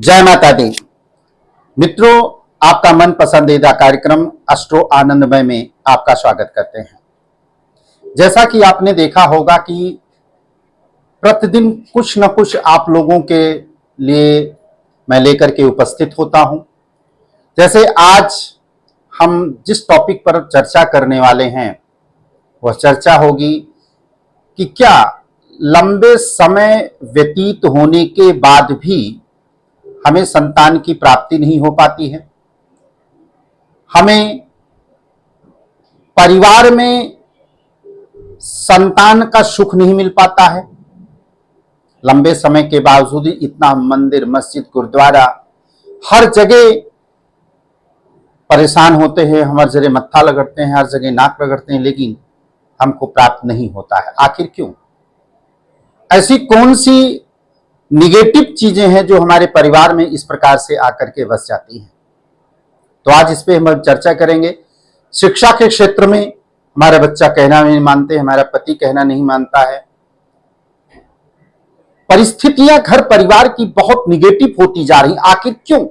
जय माता दी। मित्रों, आपका मन पसंदीदा कार्यक्रम एस्ट्रो आनंदमय में आपका स्वागत करते हैं। जैसा कि आपने देखा होगा कि प्रतिदिन कुछ न कुछ आप लोगों के लिए मैं लेकर के उपस्थित होता हूं। जैसे आज हम जिस टॉपिक पर चर्चा करने वाले हैं वह चर्चा होगी कि क्या लंबे समय व्यतीत होने के बाद भी हमें संतान की प्राप्ति नहीं हो पाती है, हमें परिवार में संतान का सुख नहीं मिल पाता है। लंबे समय के बावजूद इतना मंदिर, मस्जिद, गुरुद्वारा हर जगह परेशान होते हैं, हर जगह मत्था रगड़ते हैं, हर जगह नाक रगड़ते हैं, लेकिन हमको प्राप्त नहीं होता है। आखिर क्यों? ऐसी कौन सी निगेटिव चीजें हैं जो हमारे परिवार में इस प्रकार से आकर के बस जाती हैं? तो आज इस पे हम चर्चा करेंगे। शिक्षा के क्षेत्र में हमारा बच्चा कहना नहीं मानते, हमारा पति कहना नहीं मानता है, परिस्थितियां घर परिवार की बहुत निगेटिव होती जा रही, आखिर क्यों?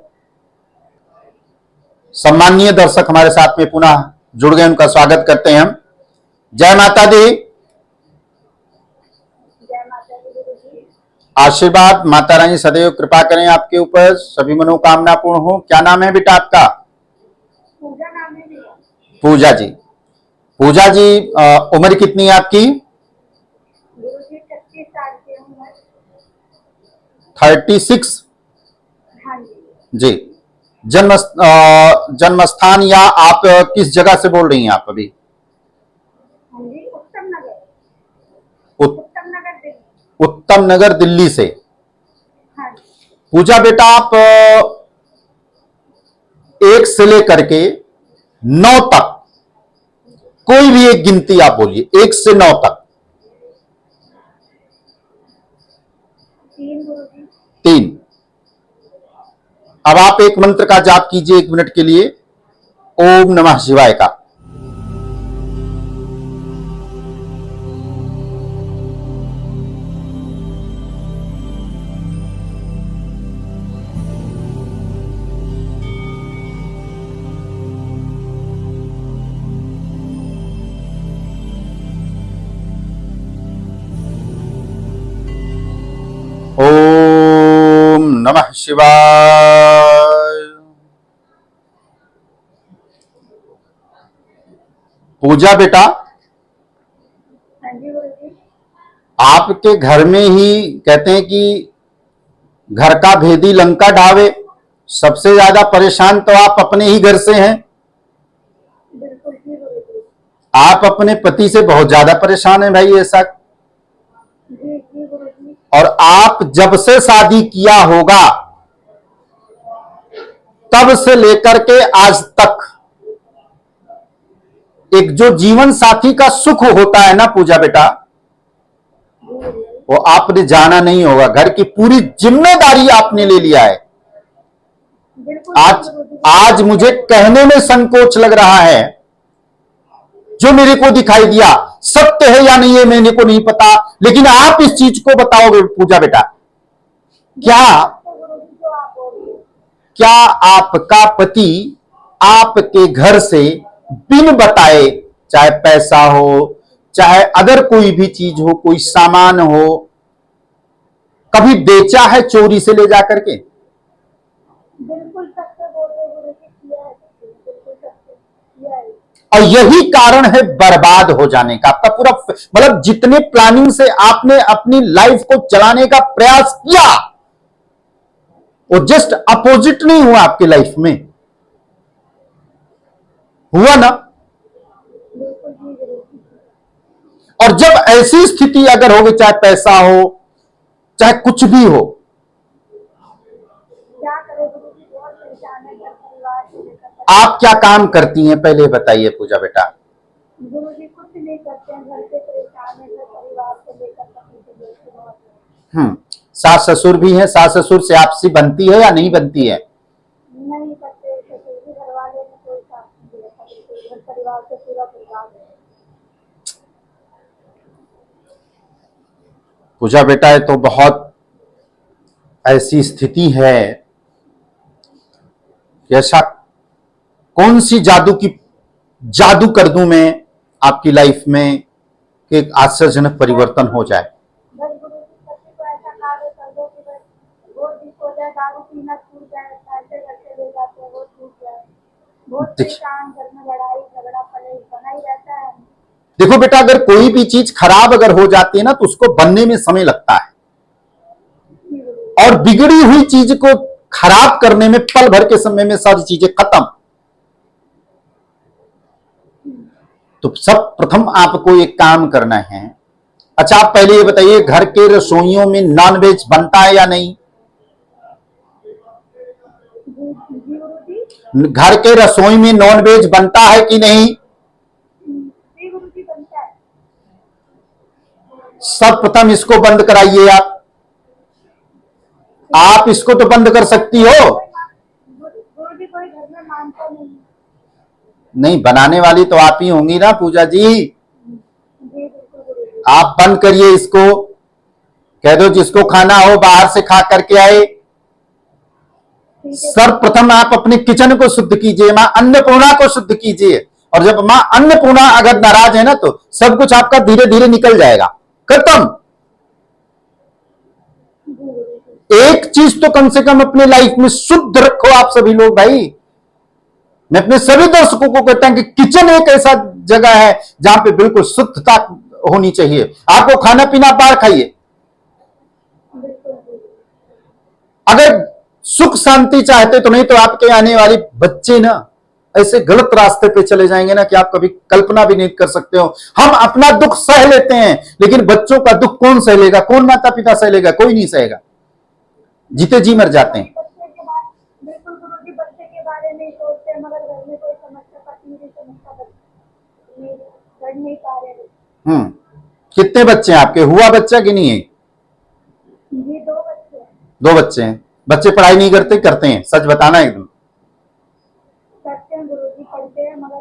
सम्माननीय दर्शक हमारे साथ में पुनः जुड़ गए, उनका स्वागत करते हैं हम। जय माता दी। आशीर्वाद माता रानी सदैव कृपा करें आपके ऊपर, सभी मनोकामना पूर्ण हो। क्या नाम है बेटा आपका? पूजा नाम है मेरा। पूजा जी। पूजा जी, उम्र कितनी है आपकी? गुरुजी 36 साल के हूँ मैं। 36। हाँ जी। जी। जन्म स्थान या आप किस जगह से बोल रही हैं आप अभी? हाँ जी, उत्तम नगर। उत, उत्तम नगर दिल्ली। उत्तम नगर दिल्ली से। हाँ जी। पूजा बेटा, आप 1 से लेकर के 9 तक कोई भी एक गिनती आप बोलिए, 1 से 9 तक। 3 गुरुजी। 3। अब आप एक मंत्र का जाप कीजिए 1 मिनट के लिए, ओम नमः शिवाय का। ओम नमः शिवाय। पूजा बेटा, हाँ जी गुरुजी। आपके घर में ही कहते हैं कि घर का भेदी लंका ढावे। सबसे ज्यादा परेशान तो आप अपने ही घर से हैं। बिल्कुल जी गुरुजी। आप अपने पति से बहुत ज्यादा परेशान हैं भाई, ऐसा। जी जी गुरुजी। और आप जब से शादी किया होगा तब से लेकर के आज तक एक जो जीवन साथी का सुख होता है ना पूजा बेटा, वो आपने जाना नहीं होगा। घर की पूरी जिम्मेदारी आपने ले लिया है। बिल्कुल आज मुझे कहने में संकोच लग रहा है, जो मेरे को दिखाई दिया सत्य है या नहीं है मेरे को नहीं पता, लेकिन आप इस चीज को बताओगे पूजा बेटा, क्या आपका पति आपके घर से बिन बताए, चाहे पैसा हो, चाहे अदर कोई भी चीज हो, कोई सामान हो, कभी बेचा है चोरी से ले जाकर के? बिल्कुल सत्य बोल रहे गुरुजी, किया है। बिल्कुल सत्य किया है। और यही कारण है बर्बाद हो जाने का आपका पूरा। मतलब जितने प्लानिंग से आपने अपनी लाइफ को चलाने का प्रयास किया, वो जस्ट अपोजिट नहीं हुआ आपकी लाइफ में, हुआ ना? बिल्कुल जी गुरुजी। और जब ऐसी स्थिति अगर होगी, चाहे पैसा हो, चाहे कुछ भी हो, क्या करें गुरुजी, बहुत परेशान है घर परिवार को लेकर। आप क्या काम करती हैं पहले बताइए पूजा बेटा? गुरुजी कुछ नहीं करते हैं, घर से परेशान है, घर परिवार को लेकर तकलीफ बहुत है। सास ससुर भी हैं? सास ससुर से आपसी बनती है या नहीं बनती है? नहीं करते, ससुर भी घर वाले ने कोई साथ नहीं दिया, बिल्कुल घर परिवार से पूरा परिवार है। पूजा बेटा, ये तो बहुत ऐसी स्थिति है कि ऐसा कौन सी जादू कर दूं मैं आपकी लाइफ में कि एक आश्चर्यजनक परिवर्तन हो जाए। बस गुरु जी बच्चे को ऐसा कार्य कर दो कि बस वो जिसको जाए दारू पीना छूट जाए, पैसे करके ले जाते हैं वो छूट जाए। बहुत परेशान, घर में लड़ाई झगड़ा पले बना ही रहता है। देखो बेटा, अगर कोई भी चीज खराब अगर हो जाती है ना तो उसको बनने में समय लगता है, और बिगड़ी हुई चीज को खराब करने में पल भर के समय में सारी चीजें खत्म। तो सब प्रथम आपको एक काम करना है। अच्छा, आप पहले ये बताइए, घर के रसोइयों में नॉनवेज बनता है या नहीं? घर के रसोई में नॉनवेज बनता है कि नहीं? बनता है। सब प्रथम इसको बंद कराइए। आप इसको तो बंद कर सकती हो। गुरु जी कोई घर में मानता नहीं, बनाने वाली तो आप ही होंगी ना पूजा जी। आप बंद करिए इसको, कह दो जिसको खाना हो बाहर से खा करके आए। सर्वप्रथम आप अपने किचन को शुद्ध कीजिए, मां अन्नपूर्णा को शुद्ध कीजिए। और जब मां अन्नपूर्णा अगर नाराज है ना तो सब कुछ आपका धीरे धीरे निकल जाएगा, खत्म। एक चीज तो कम से कम अपने लाइफ में शुद्ध रखो आप सभी लोग भाई। मैं अपने सभी दर्शकों को कहता हूं कि किचन एक ऐसा जगह है जहां पे बिल्कुल शुद्धता होनी चाहिए। आपको खाना पीना बाहर खाइए। अगर सुख शांति चाहते तो, नहीं तो आपके आने वाले बच्चे ना ऐसे गलत रास्ते पे चले जाएंगे ना कि आप कभी कल्पना भी नहीं कर सकते हो। हम अपना दुख सह लेते हैं, लेकिन बच्चों का दुख कौन सह लेगा? कौन माता पिता सह लेगा? कोई नहीं सहेगा, जीते जी मर जाते हैं। बिल्कुल गुरु जी, बच्चे के बारे में सोचते हैं, मगर घर में कोई समस्या पति नहीं समझता, बढ़ नहीं पा रहे। कितने बच्चे हैं आपके? हुआ बच्चा कि नहीं है? जी 2 बच्चे हैं। 2 बच्चे हैं। बच्चे पढ़ाई नहीं करते? करते हैं? सच बताना एकदम। करते हैं गुरु जी, पढ़ते हैं मगर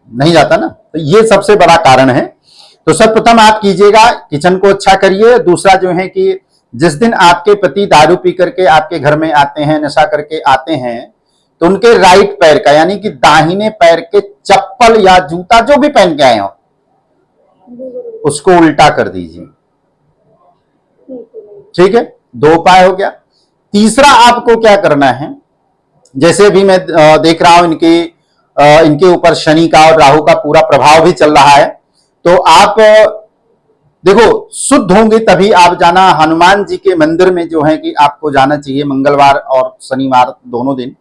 नहीं जाता ना, तो ये सबसे बड़ा कारण है। तो सर्वप्रथम आप कीजिएगा, किचन को अच्छा करिए। दूसरा जो है कि जिस दिन आपके पति दारू पी करके आपके घर में आते हैं, नशा करके आते हैं, तो उनके राइट पैर का यानी कि दाहिने पैर के चप्पल या जूता जो भी पहन के आए हो उसको उल्टा कर दीजिए। ठीक है, 2 उपाय हो गया। तीसरा आपको क्या करना है, जैसे भी मैं देख रहा हूं इनके ऊपर शनि का और राहु का पूरा प्रभाव भी चल रहा है, तो आप देखो शुद्ध होंगे तभी आप जाना हनुमान जी के मंदिर में जो है कि आपको जाना चाहिए मंगलवार और शनिवार दोनों दिन।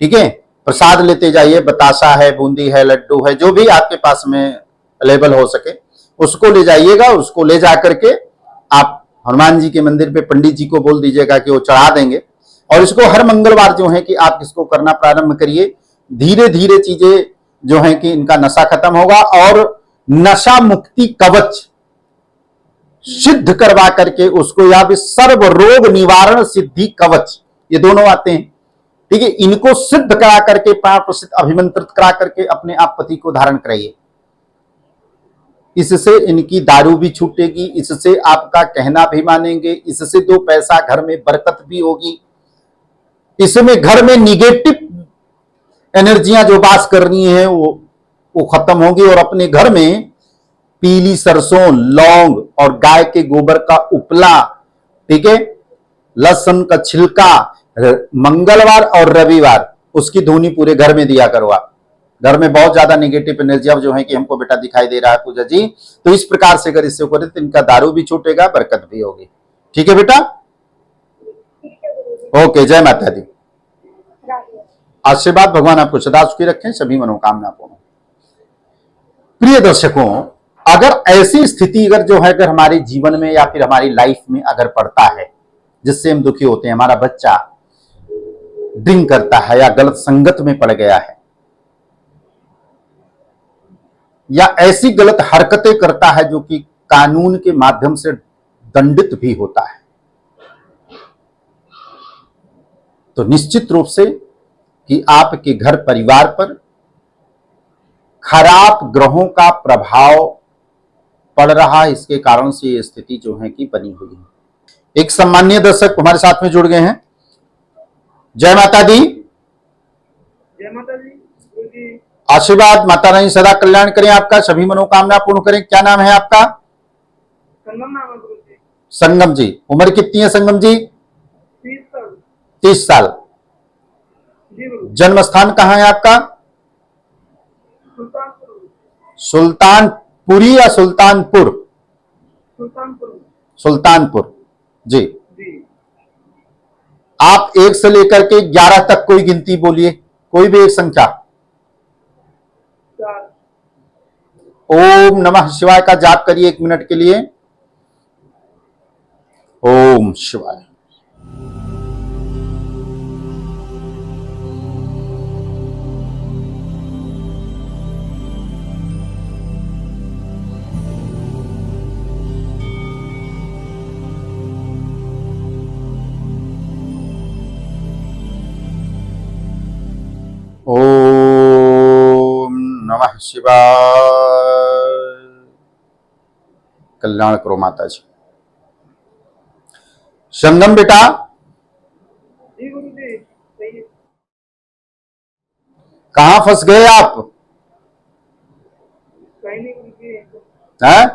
ठीक है, प्रसाद लेते जाइए, बतासा है, बूंदी है, लड्डू है, जो भी आपके पास में अवेलेबल हो सके उसको ले जाइएगा। उसको ले जा करके आप हनुमान जी के मंदिर पे पंडित जी को बोल दीजिएगा कि वो चढ़ा देंगे। और इसको हर मंगलवार जो है कि आप इसको करना प्रारंभ करिए। धीरे धीरे चीजें जो है कि इनका नशा खत्म होगा, और नशा मुक्ति कवच सिद्ध करवा करके उसको, या फिर सर्व रोग निवारण सिद्धि कवच, ये दोनों आते हैं। ठीक है, इनको सिद्ध करा करके 5% अभिमंत्रित करा करके अपने आप पति को धारण कराइए। इससे इनकी दारू भी छूटेगी, इससे आपका कहना भी मानेंगे, इससे 2 पैसा घर में बरकत भी होगी, इसमें घर में निगेटिव एनर्जियां जो वास करनी है वो खत्म होगी। और अपने घर में पीली सरसों, लौंग और गाय के गोबर का उपला, ठीक है, लहसुन का छिलका, मंगलवार और रविवार उसकी धुनी पूरे घर में दिया करो आप। घर में बहुत ज्यादा नेगेटिव एनर्जी अब जो है कि हमको बेटा दिखाई दे रहा है पूजा जी, तो इस प्रकार से अगर इससे करें तो इनका दारू भी छूटेगा, बरकत भी होगी। ठीक है बेटा, ओके, जय माता दी। आशीर्वाद भगवान आपको सदा सुखी रखें, सभी मनोकामना पूर्ण। प्रिय दर्शकों, अगर ऐसी स्थिति अगर जो है अगर हमारे जीवन में या फिर हमारी लाइफ में अगर पड़ता है जिससे हम दुखी होते हैं, हमारा बच्चा ड्रिंक करता है या गलत संगत में पड़ गया है या ऐसी गलत हरकतें करता है जो कि कानून के माध्यम से दंडित भी होता है, तो निश्चित रूप से कि आपके घर परिवार पर खराब ग्रहों का प्रभाव पड़ रहा है। इसके कारण से ये स्थिति जो है कि बनी हुई है। एक सम्मानीय दर्शक हमारे साथ में जुड़ गए हैं। जय माता दी। जय माता दी गुरु जी। आशीर्वाद, माता रानी सदा कल्याण करें आपका, सभी मनोकामना पूर्ण करें। क्या नाम है आपका? संगम नाम है गुरु जी। संगम जी। उम्र कितनी है संगम जी? 30 साल। 30 साल। जी गुरु। जन्म स्थान कहाँ है आपका? सुल्तानपुर। सुल्तानपुरी या सुल्तानपुर? सुल्तानपुर। सुल्तानपुर जी। जी। आप 1 से लेकर के 11 तक कोई गिनती बोलिए, कोई भी एक संख्या। 4। ओम नमः शिवाय का जाप करिए 1 मिनट के लिए। ओम शिवाय। ओम नमः शिवाय। कल्याण करो माता जी। संगम बेटा, जी गुरु जी। सही है। कहां फंस गए आप? कहीं नहीं गुरु जी। हैं?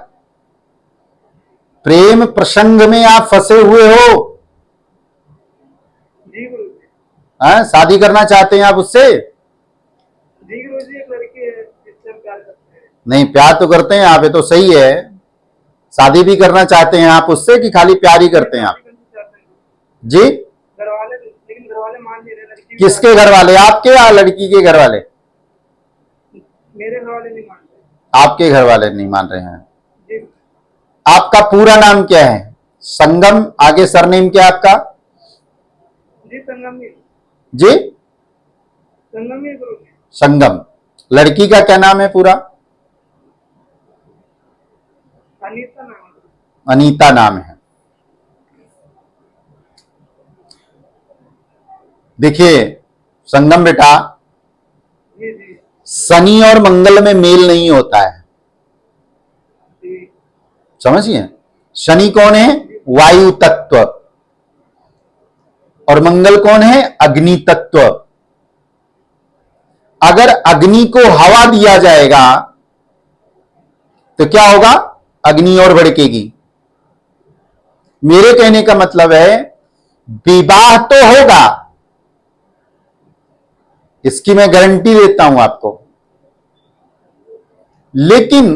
प्रेम प्रसंग में आप फंसे हुए हो। जी गुरु जी। हैं? शादी करना चाहते हैं आप उससे? जी गुरु जी, एक लड़की है जिससे हम प्यार करते हैं। नहीं, प्यार तो करते हैं आप, ये तो सही है। शादी भी करना चाहते हैं आप उससे कि खाली प्यार ही करते हैं आप? शादी करना चाहते हैं। जी? घर वाले, लेकिन घर वाले मान नहीं रहे। लड़की भी किसके घर वाले? आपके या लड़की के घर वाले? मेरे घर वाले नहीं मान रहे। आपके घर वाले नहीं मान रहे हैं। जी। आपका पूरा नाम क्या है? संगम, आगे सरनेम क्या है आपका? जी संगम ही। जी? संगम ही गुरु जी। संगम। लड़की का क्या नाम है पूरा? अनीता नाम है। अनीता नाम है। देखिए संगम बेटा, जी जी। शनि और मंगल में मेल नहीं होता है, जी। समझिए। शनि कौन है? वायु तत्व। और मंगल कौन है? अग्नि तत्व। अगर अग्नि को हवा दिया जाएगा तो क्या होगा? अग्नि और भड़केगी। मेरे कहने का मतलब है विवाह तो होगा, इसकी मैं गारंटी देता हूं आपको, लेकिन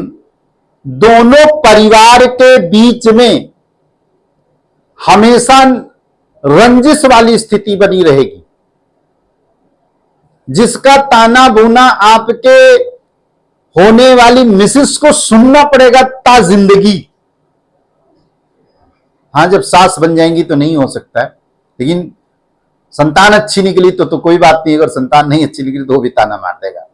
दोनों परिवार के बीच में हमेशा रंजिश वाली स्थिति बनी रहेगी, जिसका ताना बोना आपके होने वाली मिसेस को सुनना पड़ेगा ता जिंदगी। हाँ, जब सास बन जाएंगी तो नहीं हो सकता है, लेकिन संतान अच्छी निकली तो कोई बात नहीं। अगर संतान नहीं अच्छी निकली तो वो भी ताना मार देगा।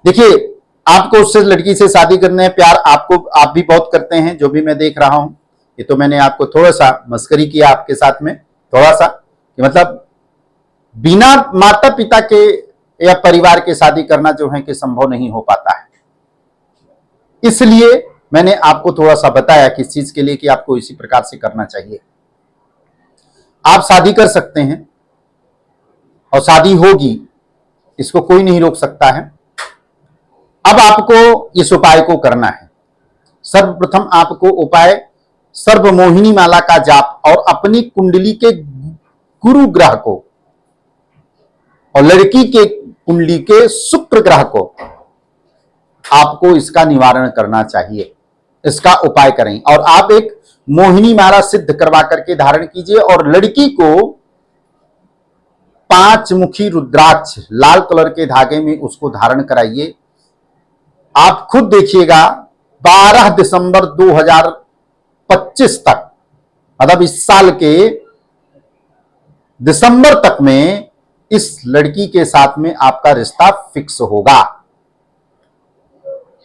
देखिए, आपको उससे लड़की से शादी करने है, प्यार आपको आप भी बहुत करते हैं, जो भी मैं देख रहा हूं। ये तो मैंने आपको थोड़ा सा मस्करी किया आपके साथ में, थोड़ा सा कि मतलब बिना माता पिता के या परिवार के शादी करना जो है कि संभव नहीं हो पाता है। इसलिए मैंने आपको थोड़ा सा बताया किस चीज के लिए कि आपको इसी प्रकार से करना चाहिए। आप शादी कर सकते हैं और शादी होगी, इसको कोई नहीं रोक सकता है। अब आपको इस उपाय को करना है। सर्वप्रथम आपको उपाय सर्वमोहिनी माला का जाप और अपनी कुंडली के गुरु ग्रह को और लड़की के कुंडली के शुक्र ग्रह को आपको इसका निवारण करना चाहिए। इसका उपाय करें और आप एक मोहिनी माला सिद्ध करवा करके धारण कीजिए और लड़की को 5 मुखी रुद्राक्ष लाल कलर के धागे में उसको धारण कराइए। आप खुद देखिएगा 12 दिसंबर 2025 तक, मतलब इस साल के दिसंबर तक में इस लड़की के साथ में आपका रिश्ता फिक्स होगा।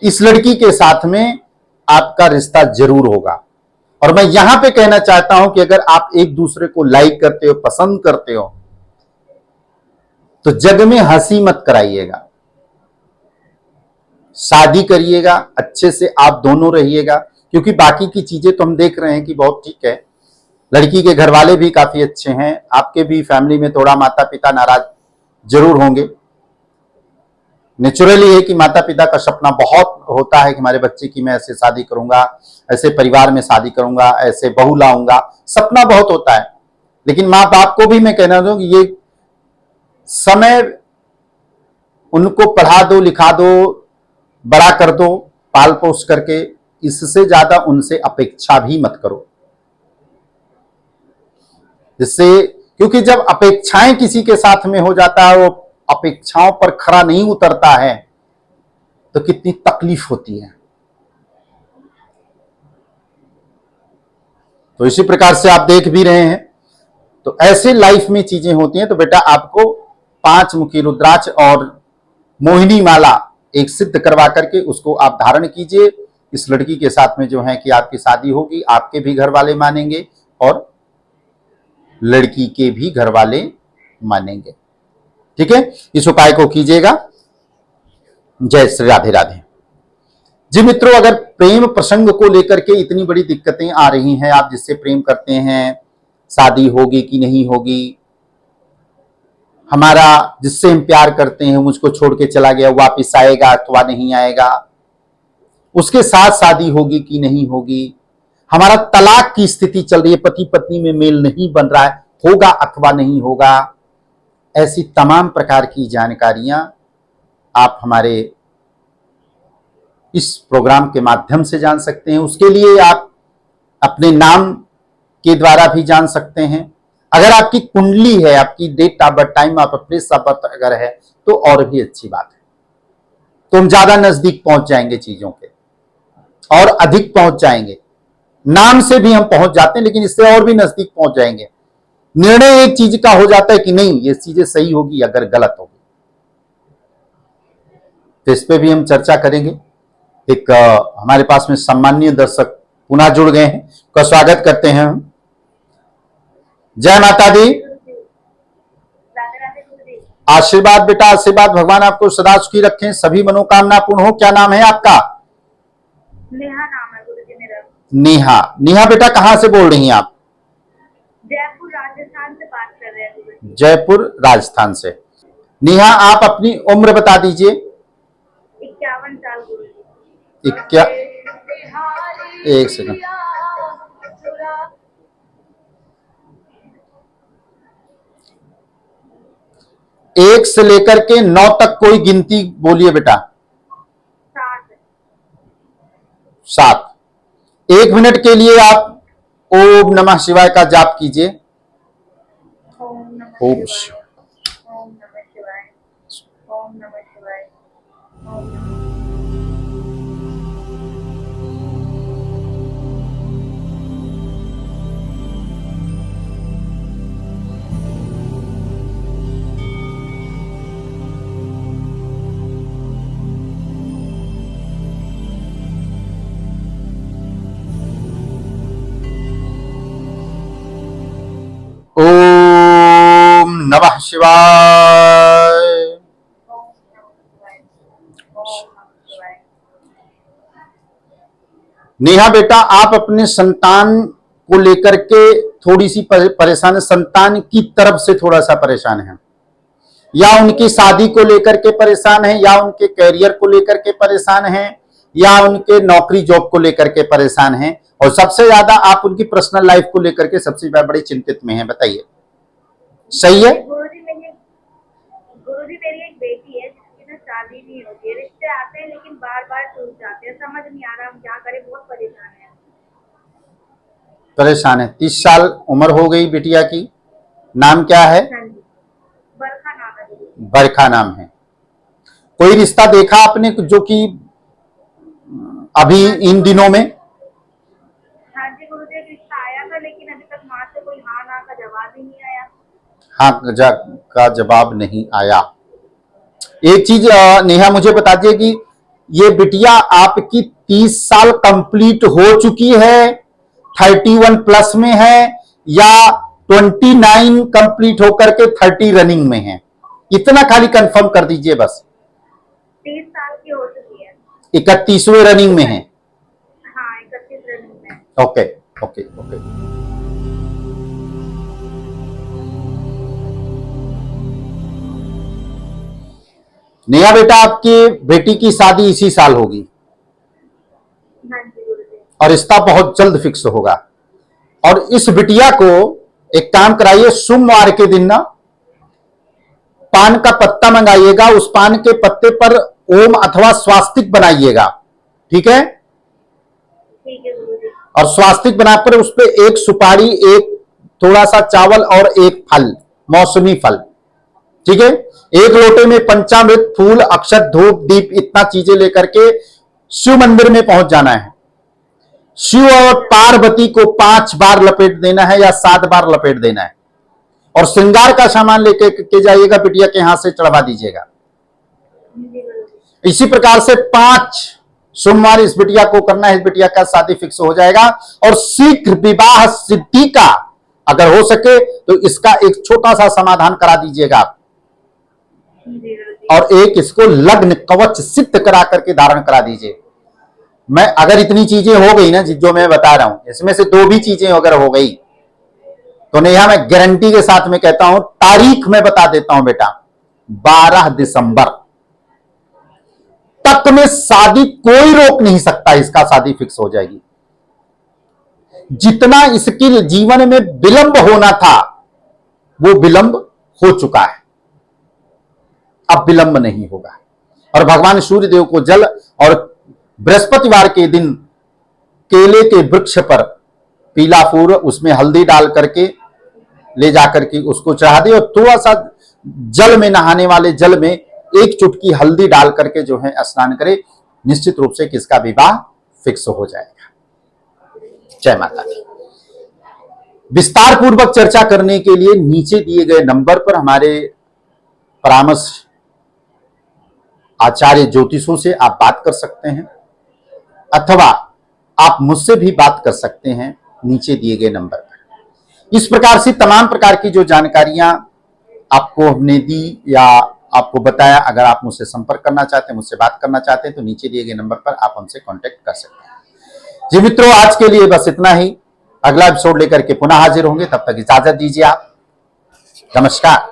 इस लड़की के साथ में आपका रिश्ता जरूर होगा। और मैं यहां पे कहना चाहता हूं कि अगर आप एक दूसरे को लाइक करते हो, पसंद करते हो, तो जग में हंसी मत कराइएगा, शादी करिएगा, अच्छे से आप दोनों रहिएगा। क्योंकि बाकी की चीजें तो हम देख रहे हैं कि बहुत ठीक है, लड़की के घर वाले भी काफी अच्छे हैं, आपके भी फैमिली में थोड़ा माता पिता नाराज जरूर होंगे। नेचुरली है कि माता पिता का सपना बहुत होता है कि हमारे बच्चे की मैं ऐसे शादी करूंगा, ऐसे परिवार में शादी करूंगा, ऐसे बहू लाऊंगा, सपना बहुत होता है। लेकिन माँ बाप को भी मैं कहना चाहूँ कि ये समय उनको पढ़ा दो, लिखा दो, बड़ा कर दो, पाल पोस करके, इससे ज्यादा उनसे अपेक्षा भी मत करो। जिससे, क्योंकि जब अपेक्षाएं किसी के साथ में हो जाता है, वो अपेक्षाओं पर खरा नहीं उतरता है, तो कितनी तकलीफ होती है। तो इसी प्रकार से आप देख भी रहे हैं, तो ऐसे लाइफ में चीजें होती हैं। तो बेटा आपको 5 मुखी रुद्राक्ष और मोहिनी माला एक सिद्ध करवा करके उसको आप धारण कीजिए। इस लड़की के साथ में जो है कि आपकी शादी होगी, आपके भी घर वाले मानेंगे और लड़की के भी घर वाले मानेंगे। ठीक है, इस उपाय को कीजिएगा। जय श्री राधे राधे। जी मित्रों, अगर प्रेम प्रसंग को लेकर के इतनी बड़ी दिक्कतें आ रही हैं, आप जिससे प्रेम करते हैं, शादी होगी कि नहीं होगी, हमारा जिससे हम प्यार करते हैं मुझको छोड़ के चला गया, वापिस आएगा अथवा नहीं आएगा, उसके साथ शादी होगी कि नहीं होगी, हमारा तलाक की स्थिति चल रही है, पति पत्नी में मेल नहीं बन रहा है, होगा अथवा नहीं होगा, ऐसी तमाम प्रकार की जानकारियां आप हमारे इस प्रोग्राम के माध्यम से जान सकते हैं। उसके लिए आप अपने नाम के द्वारा भी जान सकते हैं। अगर आपकी कुंडली है, आपकी date of birth, time of place of birth अगर है, तो और भी अच्छी बात है। तो हम ज्यादा नजदीक पहुंच जाएंगे चीजों के, और अधिक पहुंच जाएंगे। नाम से भी हम पहुंच जाते हैं, लेकिन इससे और भी नजदीक पहुंच जाएंगे। निर्णय एक चीज का हो जाता है कि नहीं, ये चीजें सही होगी अगर गलत होगी, तो इस पे भी हम चर्चा करेंगे। एक हमारे पास में सम्माननीय दर्शक पुनः जुड़ गए हैं, का स्वागत करते हैं हम। जय माता दी। राधे राधे गुरुजी। आशीर्वाद बेटा, आशीर्वाद, भगवान आपको सदा सुखी रखें, सभी मनोकामना पूर्ण हो। क्या नाम है आपका? नेहा नाम है गुरुजी मेरा। नेहा। नेहा बेटा कहाँ से बोल रही हैं आप? जयपुर राजस्थान से बात कर रहे हैं गुरुजी। जयपुर राजस्थान से। नेहा आप अपनी उम्र बता दीजिए। 51 साल गुरुजी। एक सेकंड। 1 से लेकर के 9 तक कोई गिनती बोलिए बेटा। 7। 1 मिनट के लिए आप ओम नमः शिवाय का जाप कीजिए। ओम ओम नमः शिवाय। ओम नमः शिवाय। ओम नमः शिवाय। ओम नमः ओम नमः शिवाय। नेहा बेटा आप अपने संतान को लेकर के थोड़ी सी परेशान है, संतान की तरफ से थोड़ा सा परेशान है, या उनकी शादी को लेकर के परेशान है, या उनके कैरियर को लेकर के परेशान है, या उनके नौकरी जॉब को लेकर के परेशान है, और सबसे ज्यादा आप उनकी पर्सनल लाइफ को लेकर के सबसे बड़ी चिंतित में हैं। बताइए, सही है? गुरुजी मेरी एक बेटी है जिसकी ना शादी नहीं होती है, रिश्ते आते हैं लेकिन बार बार टूट जाते हैं, समझ नहीं आ रहा हम क्या करें, बहुत परेशान है। परेशान है। 30 साल उम्र हो गई बिटिया की। नाम क्या है? बरखा नाम है गुरुजी। बरखा नाम है। कोई रिश्ता देखा आपने जो कि अभी इन दिनों में? हाँ जी गुरुजी, एक रिश्ता आया था लेकिन अभी तक माँ से कोई हाँ ना का जवाब ही नहीं आया। हाँ का जवाब नहीं आया। एक चीज नेहा मुझे बता दीजिए कि ये बिटिया आपकी 30 साल कंप्लीट हो चुकी है, 31 प्लस में है, या 29 कंप्लीट होकर के 30 रनिंग में है? इतना खाली कंफर्म कर दीजिए बस। 30 साल की हो चुकी है। 31वें रनिंग में है? हाँ 31 रनिंग में। Okay okay okay. नेहा बेटा, आपकी बेटी की शादी इसी साल होगी हाँ जी गुरुजी। और रिश्ता बहुत जल्द फिक्स होगा। और इस बिटिया को एक काम कराइए, सोमवार के दिन ना पान का पत्ता मंगाइएगा, उस पान के पत्ते पर ओम अथवा स्वास्तिक बनाइएगा, ठीक है? ठीक है गुरुजी। और स्वास्तिक बनाकर उस पर एक सुपारी, एक थोड़ा सा चावल और एक फल, मौसमी फल, ठीक है? एक लोटे में पंचामृत, फूल, अक्षत, धूप, दीप, इतना चीजें लेकर के शिव मंदिर में पहुंच जाना है। शिव और पार्वती को 5 बार लपेट देना है या 7 बार लपेट देना है। और श्रृंगार का सामान लेके के जाइएगा, बिटिया के हाथ से चढ़वा दीजिएगा। जी गुरुजी। इसी प्रकार से 5 सोमवार इस बिटिया को करना है। इस बिटिया का शादी फिक्स हो जाएगा और शीघ्र विवाह सिद्धि का अगर हो सके तो इसका एक छोटा सा समाधान करा दीजिएगा आप। जी गुरुजी। और एक इसको लग्न कवच सिद्ध करा करके धारण करा दीजिए। मैं अगर इतनी चीजें हो गई ना जो मैं बता रहा हूं, इसमें से 2 भी चीजें अगर हो गई तो नेहा मैं गारंटी के साथ में कहता हूं, तारीख में बता देता हूं बेटा, 12 दिसंबर तक में शादी कोई रोक नहीं सकता, इसका शादी फिक्स हो जाएगी। जितना इसके जीवन में विलंब होना था वो विलंब हो चुका है, अब विलंब नहीं होगा। और भगवान सूर्य देव को जल और बृहस्पतिवार के दिन केले के वृक्ष पर पीला फूल, उसमें हल्दी डाल करके ले जाकर के उसको चढ़ा दे और थोड़ा सा जल में, नहाने वाले जल में 1 चुटकी हल्दी डाल करके जो है स्नान करे, निश्चित रूप से किसका विवाह फिक्स हो जाएगा। जय माता दी। विस्तार पूर्वक चर्चा करने के लिए नीचे दिए गए नंबर पर हमारे परामर्श आचार्य ज्योतिषों से आप बात कर सकते हैं, अथवा आप मुझसे भी बात कर सकते हैं नीचे दिए गए नंबर पर। इस प्रकार से तमाम प्रकार की जो जानकारियां आपको हमने दी या आपको बताया, अगर आप मुझसे संपर्क करना चाहते हैं, मुझसे बात करना चाहते हैं तो नीचे दिए गए नंबर पर आप हमसे कांटेक्ट कर सकते हैं। जी मित्रों, आज के लिए बस इतना ही। अगला एपिसोड लेकर के पुनः हाजिर होंगे, तब तक इजाजत दीजिए आप। नमस्कार।